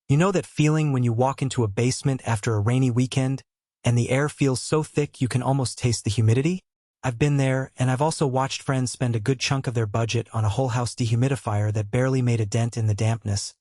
You know that feeling when you walk into a basement after a rainy weekend and the air feels so thick you can almost taste the humidity? I've been there, and I've also watched friends spend a good chunk of their budget on a whole house dehumidifier that barely made a dent in the dampness,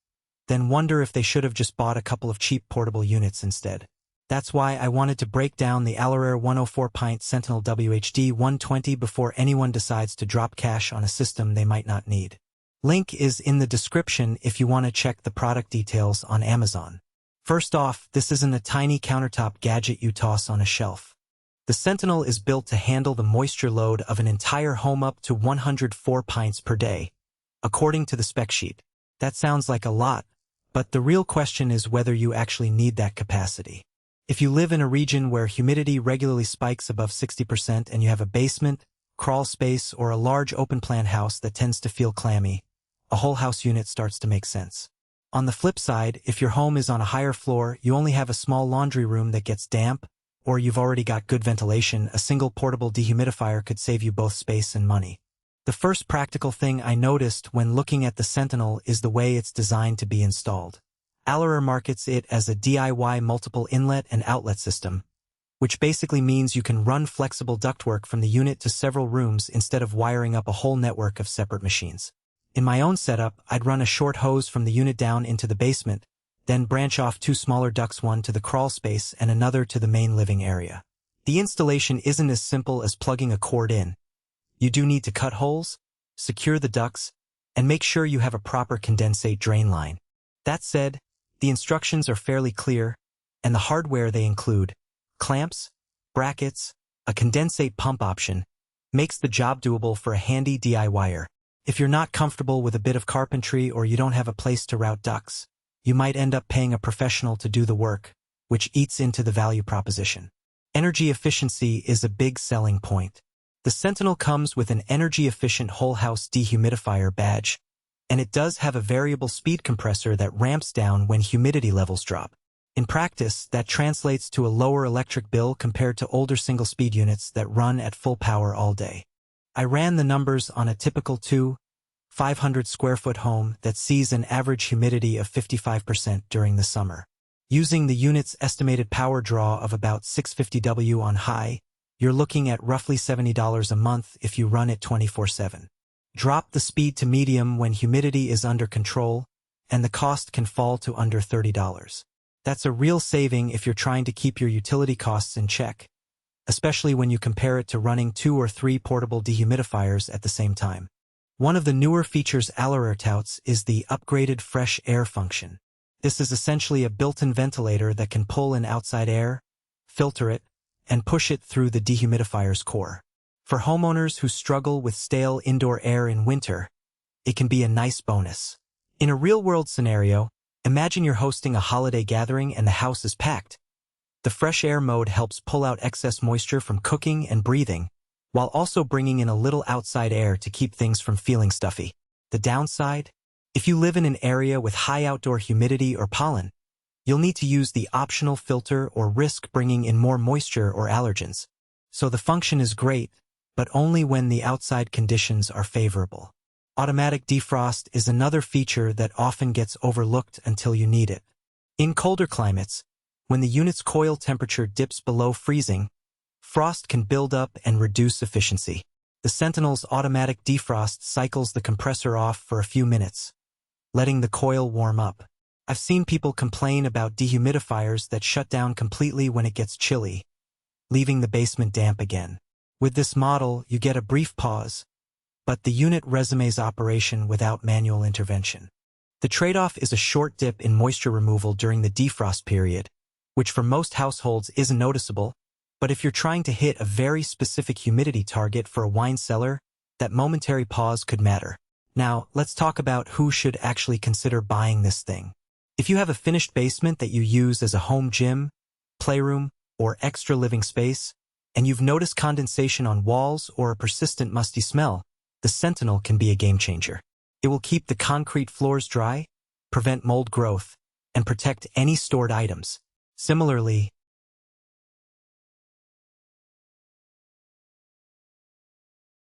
then wonder if they should have just bought a couple of cheap portable units instead. That's why I wanted to break down the ALORAIR 104 pint Sentinel WHD 120 before anyone decides to drop cash on a system they might not need. Link is in the description if you want to check the product details on Amazon. First off, this isn't a tiny countertop gadget you toss on a shelf. The Sentinel is built to handle the moisture load of an entire home up to 104 pints per day, according to the spec sheet. That sounds like a lot, but the real question is whether you actually need that capacity. If you live in a region where humidity regularly spikes above 60% and you have a basement, crawl space, or a large open-plan house that tends to feel clammy, a whole house unit starts to make sense. On the flip side, if your home is on a higher floor, you only have a small laundry room that gets damp, or you've already got good ventilation, a single portable dehumidifier could save you both space and money. The first practical thing I noticed when looking at the Sentinel is the way it's designed to be installed. ALORAIR markets it as a DIY multiple inlet and outlet system, which basically means you can run flexible ductwork from the unit to several rooms instead of wiring up a whole network of separate machines. In my own setup, I'd run a short hose from the unit down into the basement, then branch off two smaller ducts, one to the crawl space and another to the main living area. The installation isn't as simple as plugging a cord in. You do need to cut holes, secure the ducts, and make sure you have a proper condensate drain line. That said, the instructions are fairly clear, and the hardware they include, clamps, brackets, a condensate pump option, makes the job doable for a handy DIYer. If you're not comfortable with a bit of carpentry or you don't have a place to route ducts, you might end up paying a professional to do the work, which eats into the value proposition. Energy efficiency is a big selling point. The Sentinel comes with an energy-efficient whole house dehumidifier badge, and it does have a variable speed compressor that ramps down when humidity levels drop. In practice, that translates to a lower electric bill compared to older single-speed units that run at full power all day. I ran the numbers on a typical 500 square foot home that sees an average humidity of 55% during the summer. Using the unit's estimated power draw of about 650 W on high, you're looking at roughly $70 a month if you run it 24/7. Drop the speed to medium when humidity is under control, and the cost can fall to under $30. That's a real saving if you're trying to keep your utility costs in check, especially when you compare it to running 2 or 3 portable dehumidifiers at the same time. One of the newer features ALORAIR touts is the upgraded fresh air function. This is essentially a built-in ventilator that can pull in outside air, filter it, and push it through the dehumidifier's core. For homeowners who struggle with stale indoor air in winter, it can be a nice bonus. In a real-world scenario, imagine you're hosting a holiday gathering and the house is packed. The fresh air mode helps pull out excess moisture from cooking and breathing, while also bringing in a little outside air to keep things from feeling stuffy. The downside? If you live in an area with high outdoor humidity or pollen, you'll need to use the optional filter or risk bringing in more moisture or allergens. So the function is great, but only when the outside conditions are favorable. Automatic defrost is another feature that often gets overlooked until you need it. In colder climates, when the unit's coil temperature dips below freezing, frost can build up and reduce efficiency. The Sentinel's automatic defrost cycles the compressor off for a few minutes, letting the coil warm up. I've seen people complain about dehumidifiers that shut down completely when it gets chilly, leaving the basement damp again. With this model, you get a brief pause, but the unit resumes operation without manual intervention. The trade-off is a short dip in moisture removal during the defrost period, which for most households isn't noticeable, but if you're trying to hit a very specific humidity target for a wine cellar, that momentary pause could matter. Now, let's talk about who should actually consider buying this thing. If you have a finished basement that you use as a home gym, playroom, or extra living space, and you've noticed condensation on walls or a persistent musty smell, the Sentinel can be a game changer. It will keep the concrete floors dry, prevent mold growth, and protect any stored items. Similarly,